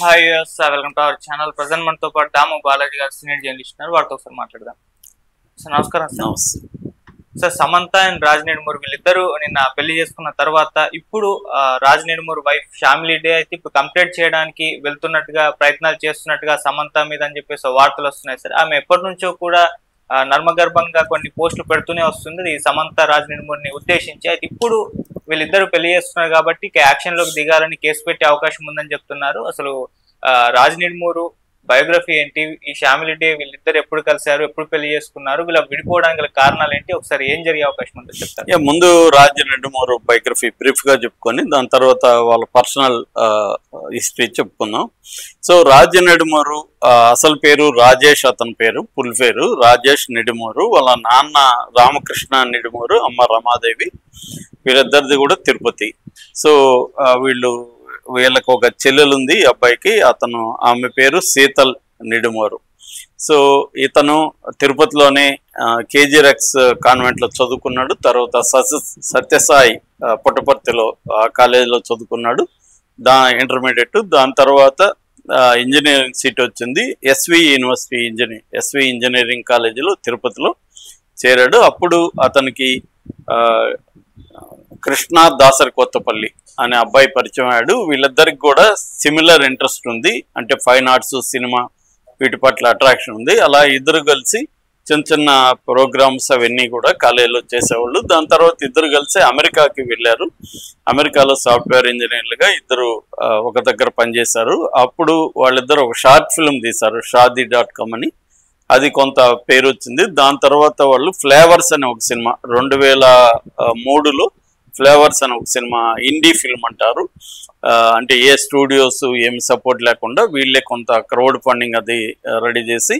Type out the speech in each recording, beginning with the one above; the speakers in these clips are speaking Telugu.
Hi sir, welcome to our channel. Present మనతో పాటు దాము బాలాజీ గారు సీనియర్ జర్నలిస్ట్ ఉన్నారు. వారితో ఒకసారి మాట్లాడదాం. సార్ నమస్కారం. సార్ సమంత అండ్ రాజ్ నెడుమూరు వీళ్ళిద్దరూ నిన్న పెళ్లి చేసుకున్న తర్వాత ఇప్పుడు రాజ్ నెడుమూరు వైఫ్ ఫ్యామిలీ డే అయితే ఇప్పుడు కంప్లీట్ చేయడానికి వెళ్తున్నట్టుగా ప్రయత్నాలు చేస్తున్నట్టుగా సమంత మీద అని చెప్పేసి వార్తలు వస్తున్నాయి సార్. ఆమె ఎప్పటి నుంచో కూడా నర్మగర్భంగా కొన్ని పోస్టులు పెడుతూనే వస్తుంది ఈ సమంత రాజ్ నెడుమూరిని ఉద్దేశించి. అయితే ఇప్పుడు వీళ్ళిద్దరూ పెళ్లి చేస్తున్నారు కాబట్టి యాక్షన్ లోకి దిగాలని కేసు పెట్టే అవకాశం ఉందని చెప్తున్నారు. అసలు రాజ్ నెడుమూరు బయోగ్రఫీ ఏంటి, ఈ ఫ్యామిలీ డే వీళ్ళిద్దరు ఎప్పుడు కలిసారు, ఎప్పుడు పెళ్లి చేసుకున్నారు, వీళ్ళ విడిపోవడానికి గల కారణాలు ఏంటి, ఒకసారి ఏం జరిగే అవకాశం ఉంటుందో చెప్తారు. ముందు రాజ్ నెడుమూరు బయోగ్రఫీ బ్రీఫ్ గా చెప్పుకొని దాని తర్వాత వాళ్ళ పర్సనల్ హిస్టరీ చెప్పుకుందాం. సో రాజ్ నెడుమూరు అసలు పేరు రాజేష్, అతని పేరు ఫుల్ పేరు రాజేష్ నెడుమూరు. వాళ్ళ నాన్న రామకృష్ణ నెడుమూరు, అమ్మ రమాదేవి. వీళ్ళిద్దరిది కూడా తిరుపతి. సో వీళ్ళకి ఒక చెల్లెలు ఉంది అబ్బాయికి, ఆమె పేరు శీతల్ నెడుమూరు. సో ఇతను తిరుపతిలోనే కేజీరెక్స్ కాన్వెంట్ లో చదువుకున్నాడు. తర్వాత సత్యసాయి పుట్టపర్తిలో కాలేజీలో చదువుకున్నాడు ఇంటర్మీడియట్. దాని తర్వాత ఇంజనీరింగ్ సీట్ వచ్చింది ఎస్వి ఇంజనీరింగ్ కాలేజీలో తిరుపతిలో చేరాడు. అప్పుడు అతనికి కృష్ణ దాసరి కొత్తపల్లి అనే అబ్బాయి పరిచయం అయ్యాడు. వీళ్ళిద్దరికి కూడా సిమిలర్ ఇంట్రెస్ట్ ఉంది, అంటే ఫైన్ ఆర్ట్స్, సినిమా వీటి పట్ల అట్రాక్షన్ ఉంది. అలా ఇద్దరు కలిసి చిన్న చిన్న ప్రోగ్రామ్స్ అవన్నీ కూడా కాలేజీలో చేసేవాళ్ళు. దాని తర్వాత ఇద్దరు కలిసి అమెరికాకి వెళ్ళారు. అమెరికాలో సాఫ్ట్వేర్ ఇంజనీర్లుగా ఇద్దరు ఒక దగ్గర పనిచేశారు. అప్పుడు వాళ్ళిద్దరు ఒక షార్ట్ ఫిల్మ్ తీశారు, షాదీ.com అని. అది కొంత పేరు వచ్చింది. దాని తర్వాత వాళ్ళు ఫ్లేవర్స్ అనే ఒక సినిమా 2003లో ఫ్లేవర్స్ అనే ఒక సినిమా, ఇండీ ఫిల్మ్ అంటారు. అంటే ఏ స్టూడియోస్ ఏమి సపోర్ట్ లేకుండా వీళ్ళే కొంత క్రౌడ్ ఫండింగ్ అది రెడీ చేసి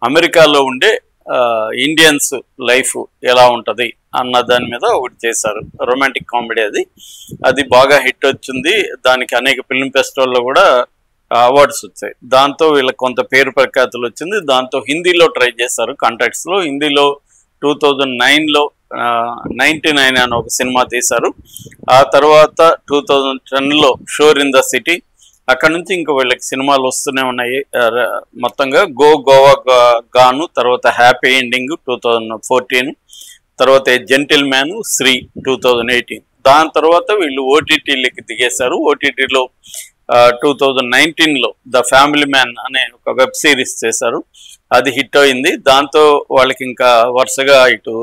అమెరికాలో ఉండే ఇండియన్స్ లైఫ్ ఎలా ఉంటుంది అన్న దాని మీద ఒకటి చేశారు. రొమాంటిక్ కామెడీ అది బాగా హిట్ వచ్చింది. దానికి అనేక ఫిల్మ్ ఫెస్టివల్లో కూడా అవార్డ్స్ వచ్చాయి. దాంతో వీళ్ళకి కొంత పేరు ప్రఖ్యాతులు వచ్చింది. దాంతో హిందీలో ట్రై చేశారు కాంటాక్ట్స్లో. హిందీలో 2009లో 99 అని ఒక సినిమా తీశారు. ఆ తర్వాత 2010లో షోర్ ఇన్ ద సిటీ. అక్కడ నుంచి ఇంకా వీళ్ళకి సినిమాలు వస్తూనే ఉన్నాయి. మొత్తంగా గోవా గాను, తర్వాత హ్యాపీ ఎండింగ్ 2014, తర్వాత జెంటిల్ మ్యాన్, శ్రీ 2018. దాని తర్వాత వీళ్ళు ఓటీటీలకి దిగేశారు. ఓటీటీలో 2019లో ద ఫ్యామిలీ మ్యాన్ అనే ఒక వెబ్ సిరీస్ చేశారు. అది హిట్ అయింది. దాంతో వాళ్ళకి ఇంకా వరుసగా ఇటు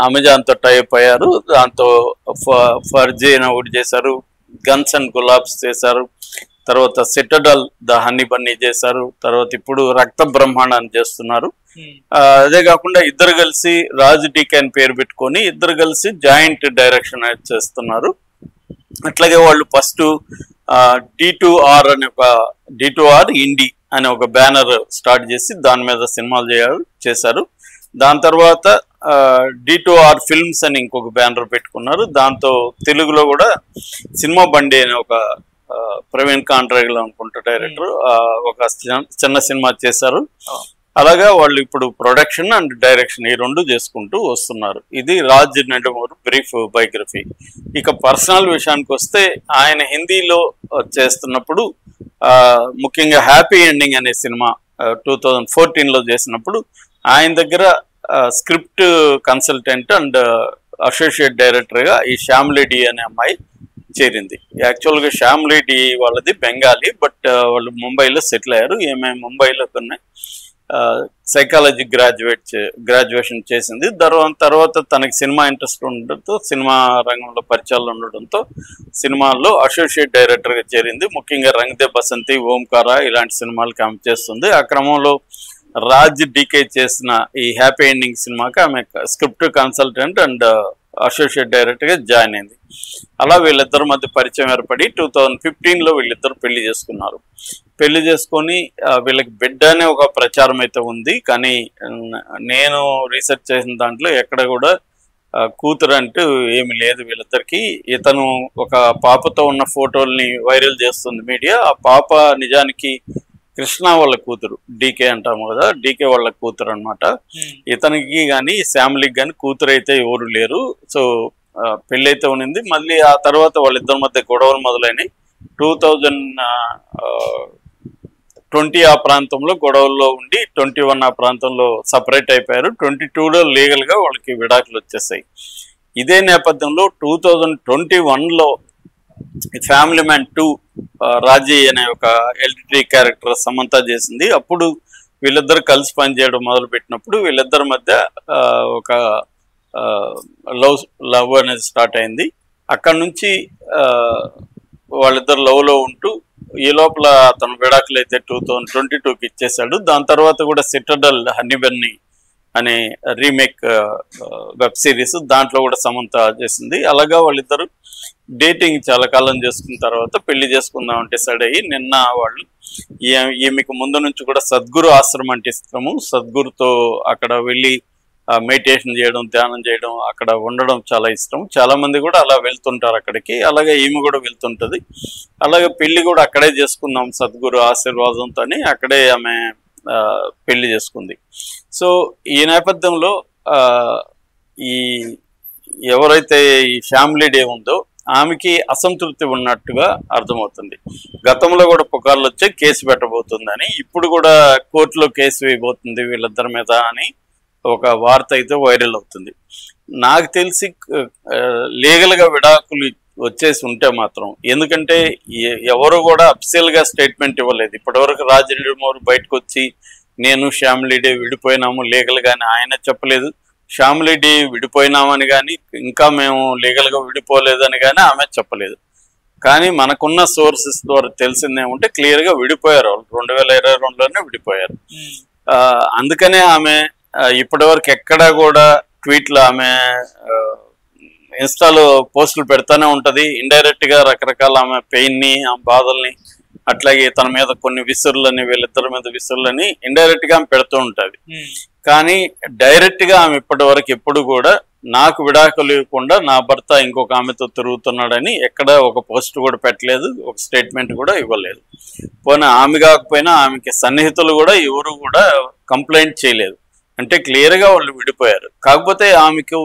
అమెజాన్తో టైప్ అయ్యారు. దాంతో ఫర్జీ అని ఒకటి చేశారు, గన్స్ అండ్ గులాబ్స్ చేశారు, తర్వాత సిటడల్ ద హనీ బన్నీ చేశారు, తర్వాత ఇప్పుడు రక్త బ్రహ్మాండాన్ని చేస్తున్నారు. అదే కాకుండా ఇద్దరు కలిసి రాజ్ డీకే అని పేరు పెట్టుకొని ఇద్దరు కలిసి జాయింట్ డైరెక్షన్ చేస్తున్నారు. అట్లాగే వాళ్ళు ఫస్ట్ D2R ఇండి అనే ఒక బ్యానర్ స్టార్ట్ చేసి దాని మీద సినిమాలు చేశారు. దాని తర్వాత D2R ఫిల్మ్స్ అని ఇంకొక బ్యానర్ పెట్టుకున్నారు. దాంతో తెలుగులో కూడా సినిమా బండి అనే ఒక ప్రవీణ్ కాంట్రాగ్లో అనుకుంటా డైరెక్టర్ ఒక చిన్న సినిమా చేశారు. అలాగా వాళ్ళు ఇప్పుడు ప్రొడక్షన్ అండ్ డైరెక్షన్ ఈ రెండు చేసుకుంటూ వస్తున్నారు. ఇది రాజ్ నెడుమూరు బ్రీఫ్ బయోగ్రఫీ. ఇక పర్సనల్ విషయానికి వస్తే ఆయన హిందీలో చేస్తున్నప్పుడు ముఖ్యంగా హ్యాపీ ఎండింగ్ అనే సినిమా 2014లో చేసినప్పుడు ఆయన దగ్గర స్క్రిప్ట్ కన్సల్టెంట్ అండ్ అసోసియేట్ డైరెక్టర్గా ఈ శ్యామ్లీ డి అనే అమ్మాయి చేరింది. యాక్చువల్గా శ్యామ్లీ డి వాళ్ళది బెంగాలీ, బట్ వాళ్ళు ముంబైలో సెటిల్ అయ్యారు. ఏమే ముంబైలో కొన్ని సైకాలజీ గ్రాడ్యుయేషన్ చేసింది. తర్వాత తనకి సినిమా ఇంట్రెస్ట్ ఉండడంతో, సినిమా రంగంలో పరిచయాలు ఉండడంతో సినిమాల్లో అసోసియేట్ డైరెక్టర్గా చేరింది. ముఖ్యంగా రంగ్ దే బసంతి, ఓంకార ఇలాంటి సినిమాలకి ఆమె చేస్తుంది. ఆ క్రమంలో రాజ్ డీకే చేసిన ఈ హ్యాపీ ఎండింగ్ సినిమాకి ఆమె స్క్రిప్ట్ కన్సల్టెంట్ అండ్ అసోసియేట్ డైరెక్టర్గా జాయిన్ అయింది. అలా వీళ్ళిద్దరి మధ్య పరిచయం ఏర్పడి 2015లో వీళ్ళిద్దరు పెళ్లి చేసుకున్నారు. పెళ్లి చేసుకొని వీళ్ళకి బిడ్డ అనే ఒక ప్రచారం అయితే ఉంది, కానీ నేను రీసెర్చ్ చేసిన దాంట్లో ఎక్కడ కూడా కూతురు అంటూ ఏమి లేదు వీళ్ళిద్దరికి. ఇతను ఒక పాపతో ఉన్న ఫోటోల్ని వైరల్ చేస్తుంది మీడియా. ఆ పాప నిజానికి కృష్ణ వాళ్ళ కూతురు, డీకే అంటాము కదా, డీకే వాళ్ళ కూతురు అనమాట. ఇతనికి కానీ ఫ్యామిలీకి కానీ కూతురు అయితే ఎవరు లేరు. సో పెళ్ళి అయితే ఉన్నింది. మళ్ళీ ఆ తర్వాత వాళ్ళిద్దరి మధ్య గొడవలు మొదలైనవి. 2020 ఆ ప్రాంతంలో గొడవల్లో ఉండి 21 ఆ ప్రాంతంలో సపరేట్ అయిపోయారు. 22లో లీగల్గా వాళ్ళకి విడాకులు వచ్చేసాయి. ఇదే నేపథ్యంలో 2021లో ఫ్యామిలీ మ్యాన్ 2 రాజీ అనే ఒక ఎల్టీటీ క్యారెక్టర్ సమంత చేసింది. అప్పుడు వీళ్ళిద్దరు కలిసి పనిచేయడం మొదలు పెట్టినప్పుడు వీళ్ళిద్దరి మధ్య ఒక లవ్ అనేది స్టార్ట్ అయింది. అక్కడ నుంచి వాళ్ళిద్దరు లవ్లో ఉంటూ ఈ లోపల అతను విడాకులు అయితే 2022కి ఇచ్చేశాడు. దాని తర్వాత కూడా సిటడల్ హనీబన్నీ అనే రీమేక్ వెబ్ సిరీస్, దాంట్లో కూడా సమంత చేసింది. అలాగా వాళ్ళిద్దరు డేటింగ్ చాలా కాలం చేసుకున్న తర్వాత పెళ్లి చేసుకుందాం అంటే డిసైడ్ అయ్యి నిన్న వాళ్ళు ఈమెకు ముందు నుంచి కూడా సద్గురు ఆశ్రమం అంటే ఇష్టము, సద్గురుతో అక్కడ వెళ్ళి మెడిటేషన్ చేయడం, ధ్యానం చేయడం, అక్కడ ఉండడం చాలా ఇష్టం. చాలా మంది కూడా అలా వెళ్తుంటారు అక్కడికి. అలాగే ఈమె కూడా వెళ్తుంటది. అలాగే పెళ్లి కూడా అక్కడే చేసుకుందాం సద్గురు ఆశీర్వాదంతో అక్కడే ఆమె పెళ్లి చేసుకుంది. సో ఈ నేపథ్యంలో ఈ ఎవరైతే ఈ ఫ్యామిలీ డే ఉందో ఆమెకి అసంతృప్తి ఉన్నట్టుగా అర్థమవుతుంది. గతంలో కూడా పుకార్లు వచ్చి కేసు పెట్టబోతుందని, ఇప్పుడు కూడా కోర్టులో కేసు వేయబోతుంది వీళ్ళిద్దరి మీద అని ఒక వార్త అయితే వైరల్ అవుతుంది. నాకు తెలిసి లీగల్గా విడాకులు వచ్చేసి ఉంటే మాత్రం, ఎందుకంటే ఎవరు కూడా అఫీషియల్గా స్టేట్మెంట్ ఇవ్వలేదు ఇప్పటివరకు. రాజనీడుమూరు బయటకు వచ్చి నేను ఫ్యామిలీ డే విడిపోయినాము లీగల్గా అని ఆయన చెప్పలేదు. ఫ్యామిలీ డే విడిపోయినామని కానీ ఇంకా మేము లీగల్గా విడిపోలేదని కానీ ఆమె చెప్పలేదు. కానీ మనకున్న సోర్సెస్ ద్వారా తెలిసిందేమంటే క్లియర్గా విడిపోయారు వాళ్ళు, 2022లోనే విడిపోయారు. అందుకనే ఆమె ఇప్పటివరకు ఎక్కడా కూడా ట్వీట్లు, ఆమె ఇన్స్టాలో పోస్టులు పెడతానే ఉంటుంది. ఇండైరెక్ట్గా రకరకాల ఆమె పెయిన్ని, ఆ బాధల్ని, అట్లాగే తన మీద కొన్ని విసురులని, వీళ్ళిద్దరి మీద విసురులని ఇండైరెక్ట్గా ఆమె పెడుతూ ఉంటుంది. కానీ డైరెక్ట్గా ఆమె ఇప్పటి వరకు ఎప్పుడు కూడా నాకు విడాకులు ఇవ్వకుండా నా భర్త ఇంకొక ఆమెతో తిరుగుతున్నాడని ఎక్కడ ఒక పోస్ట్ కూడా పెట్టలేదు, ఒక స్టేట్మెంట్ కూడా ఇవ్వలేదు. పోనీ ఆమె కాకపోయినా ఆమెకి సన్నిహితులు కూడా ఎవరు కూడా కంప్లైంట్ చేయలేదు. అంటే క్లియర్గా వాళ్ళు విడిపోయారు. కాకపోతే ఆమెకు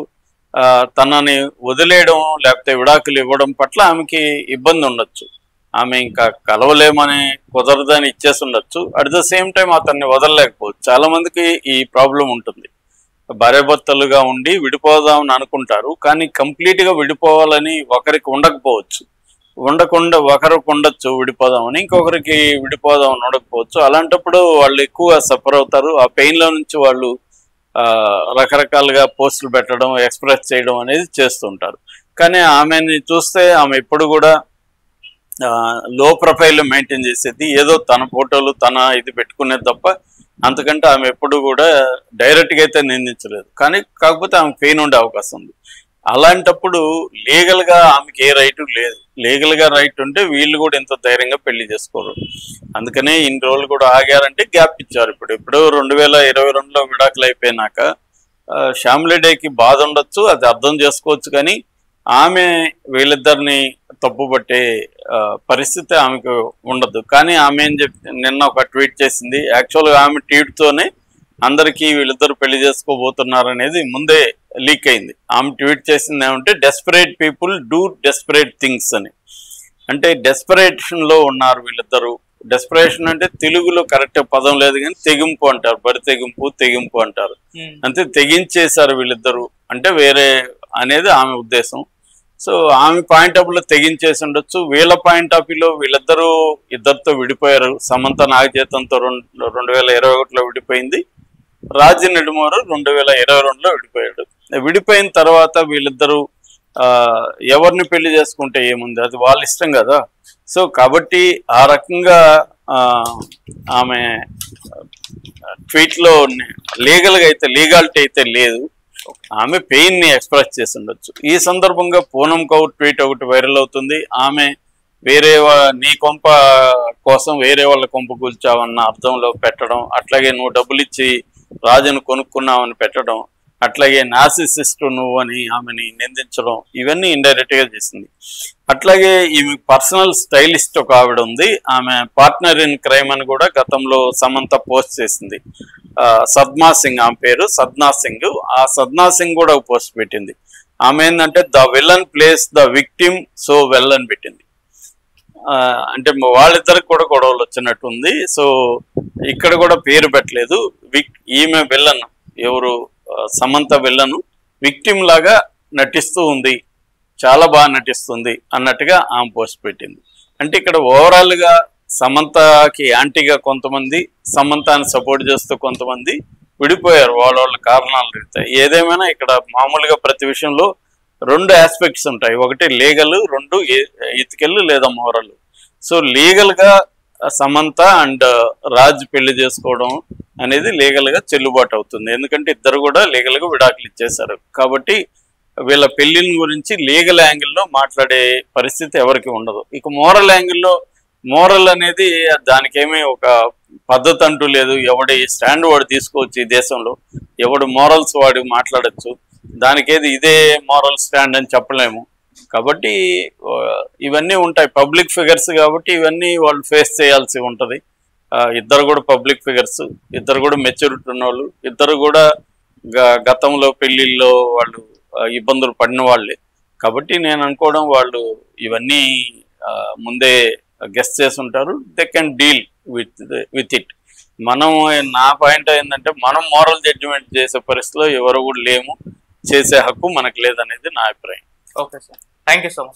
తనని వదిలేయడం లేకపోతే విడాకులు ఇవ్వడం పట్ల ఆమెకి ఇబ్బంది ఉండొచ్చు. ఆమె ఇంకా కలవలేమని కుదరదని ఇచ్చేసి ఉండొచ్చు. అట్ ద సేమ్ టైం అతన్ని వదలలేకపోవచ్చు. చాలా మందికి ఈ ప్రాబ్లం ఉంటుంది. భార్యాభర్తలుగా ఉండి విడిపోదామని అనుకుంటారు, కానీ కంప్లీట్గా విడిపోవాలని ఒకరికి ఉండకపోవచ్చు. ఉండకుండా ఒకరికి ఉండొచ్చు విడిపోదామని, ఇంకొకరికి విడిపోదామని ఉండకపోవచ్చు. అలాంటప్పుడు వాళ్ళు ఎక్కువగా సఫర్ అవుతారు. ఆ పెయిన్లో నుంచి వాళ్ళు రకరకాలుగా పోస్టులు పెట్టడం, ఎక్స్ప్రెస్ చేయడం అనేది చేస్తుంటారు. కానీ ఆమెని చూస్తే ఆమె ఎప్పుడు కూడా లో ప్రొఫైల్ మెయింటైన్ చేసేది, ఏదో తన ఫోటోలు తన ఇది పెట్టుకునేది తప్ప అంతకంటే ఆమె ఎప్పుడు కూడా డైరెక్ట్గా అయితే నిందించలేదు. కానీ కాకపోతే ఆమె పెయిన్ ఉండే అవకాశం ఉంది. అలాంటప్పుడు లీగల్గా ఆమెకి ఏ రైటు లేదు. లీగల్గా రైట్ ఉంటే వీళ్ళు కూడా ఎంతో ధైర్యంగా పెళ్లి చేసుకోరు. అందుకనే ఇన్ని రోజులు కూడా ఆగారంటే గ్యాప్ ఇచ్చారు. ఇప్పుడు 2022లో విడాకులు అయిపోయినాక ఫ్యామిలీ డేకి బాధ ఉండొచ్చు, అది అర్థం చేసుకోవచ్చు. కానీ ఆమె వీళ్ళిద్దరిని తప్పుపట్టే పరిస్థితి ఆమెకు ఉండదు. కానీ ఆమె ఏం నిన్న ఒక ట్వీట్ చేసింది. యాక్చువల్గా ఆమె ట్వీట్తోనే అందరికీ వీళ్ళిద్దరు పెళ్లి చేసుకోబోతున్నారు అనేది ముందే లీక్ అయింది. ఆమె ట్వీట్ చేసింది ఏమంటే desperate people do desperate things అని. అంటే డెస్పరేషన్లో ఉన్నారు వీళ్ళిద్దరు. డెస్పరేషన్ అంటే తెలుగులో కరెక్ట్ పదం లేదు కానీ తెగింపు అంటారు, బరి తెగింపు అంటారు. అంతే, తెగించేశారు వీళ్ళిద్దరు అంటే వేరే అనేది ఆమె ఉద్దేశం. సో ఆమె పాయింట్ ఆఫ్ వ్యూలో తెగించేసి ఉండొచ్చు. వీళ్ళ పాయింట్ ఆఫ్ వ్యూలో వీళ్ళిద్దరూ ఇద్దరితో విడిపోయారు. సమంత నాగచైతన్యతో 2021లో విడిపోయింది. రాజీ నెడుమూరు 2022లో విడిపోయాడు. విడిపోయిన తర్వాత వీళ్ళిద్దరూ ఎవరిని పెళ్లి చేసుకుంటే ఏముంది, అది వాళ్ళ ఇష్టం కదా. సో కాబట్టి ఆ రకంగా ఆమె ట్వీట్లో లీగల్గా అయితే లీగాలిటీ అయితే లేదు. ఆమె పెయిన్ని ఎక్స్ప్రెస్ చేసి ఉండొచ్చు. ఈ సందర్భంగా పూనం కౌర్ ట్వీట్ ఒకటి వైరల్ అవుతుంది. ఆమె నీ కొంప కోసం వేరే వాళ్ళ కొంప కూల్చావన్న అర్థంలో పెట్టడం, అట్లాగే నువ్వు డబ్బులు ఇచ్చి రాజును కొనుక్కున్నావని పెట్టడం, అట్లాగే నార్సిసిస్ట్ నువ్వు అని ఆమెని నిందించడం, ఇవన్నీ ఇండైరెక్ట్గా చేసింది. అట్లాగే ఈమె పర్సనల్ స్టైలిస్ట్ ఒక ఆవిడ ఉంది. ఆమె పార్ట్నర్ ఇన్ క్రైమ్ అని కూడా గతంలో సమంత పోస్ట్ చేసింది. సద్మా సింగ్ ఆమె పేరు, సద్నా సింగ్. ఆ సద్నా సింగ్ కూడా ఒక పోస్ట్ పెట్టింది. ఆమె ఏంటంటే the villain place the victim so well అని పెట్టింది. అంటే వాళ్ళిద్దరికి కూడా గొడవలు వచ్చినట్టుంది. సో ఇక్కడ కూడా పేరు పెట్టలేదు. ఈమె విలన్ ఎవరు, సమంత విలన్ విక్టిమ్ లాగా నటిస్తూ ఉంది, చాలా బాగా నటిస్తుంది అన్నట్టుగా ఆమె పోస్ట్ పెట్టింది. అంటే ఇక్కడ ఓవరాల్గా సమంతకి యాంటీగా కొంతమంది, సమంతని సపోర్ట్ చేస్తూ కొంతమంది విడిపోయారు వాళ్ళ కారణాలు రీత్యా. ఏదేమైనా ఇక్కడ మామూలుగా ప్రతి విషయంలో 2 ఆస్పెక్ట్స్ ఉంటాయి. ఒకటి లీగల్, 2 ఇథికల్ లేదా మోరల్. సో లీగల్గా సమంత అండ్ రాజ్ పెళ్లి చేసుకోవడం అనేది లీగల్గా చెల్లుబాటు అవుతుంది. ఎందుకంటే ఇద్దరు కూడా లీగల్గా విడాకులు ఇచ్చేశారు. కాబట్టి వీళ్ళ పెళ్లిని గురించి లీగల్ యాంగిల్లో మాట్లాడే పరిస్థితి ఎవరికి ఉండదు. ఇక మోరల్ యాంగిల్లో, మోరల్ అనేది దానికేమీ ఒక పద్ధతి అంటూ లేదు. ఎవడి స్టాండ్ వాడు తీసుకోవచ్చు ఈ దేశంలో, ఎవడు మోరల్స్ వాడు మాట్లాడచ్చు. దానికేది ఇదే మోరల్ స్టాండ్ అని చెప్పలేము. కాబట్టి ఇవన్నీ ఉంటాయి, పబ్లిక్ ఫిగర్స్ కాబట్టి ఇవన్నీ వాళ్ళు ఫేస్ చేయాల్సి ఉంటుంది. ఇద్దరు కూడా పబ్లిక్ ఫిగర్స్, ఇద్దరు కూడా మెచ్యూరిటీ ఉన్నవాళ్ళు, ఇద్దరు కూడా గతంలో పెళ్లిల్లో వాళ్ళు ఇబ్బందులు పడిన వాళ్ళే. కాబట్టి నేను అనుకోవడం వాళ్ళు ఇవన్నీ ముందే గెస్ చేసి ఉంటారు. They can deal with it. మనం, నా పాయింట్ ఏంటంటే మనం మోరల్ జడ్జిమెంట్ చేసే పరిస్థితిలో ఎవరు కూడా లేము, చేసే హక్కు మనకు లేదనేది నా అభిప్రాయం. Okay sir, thank you so much.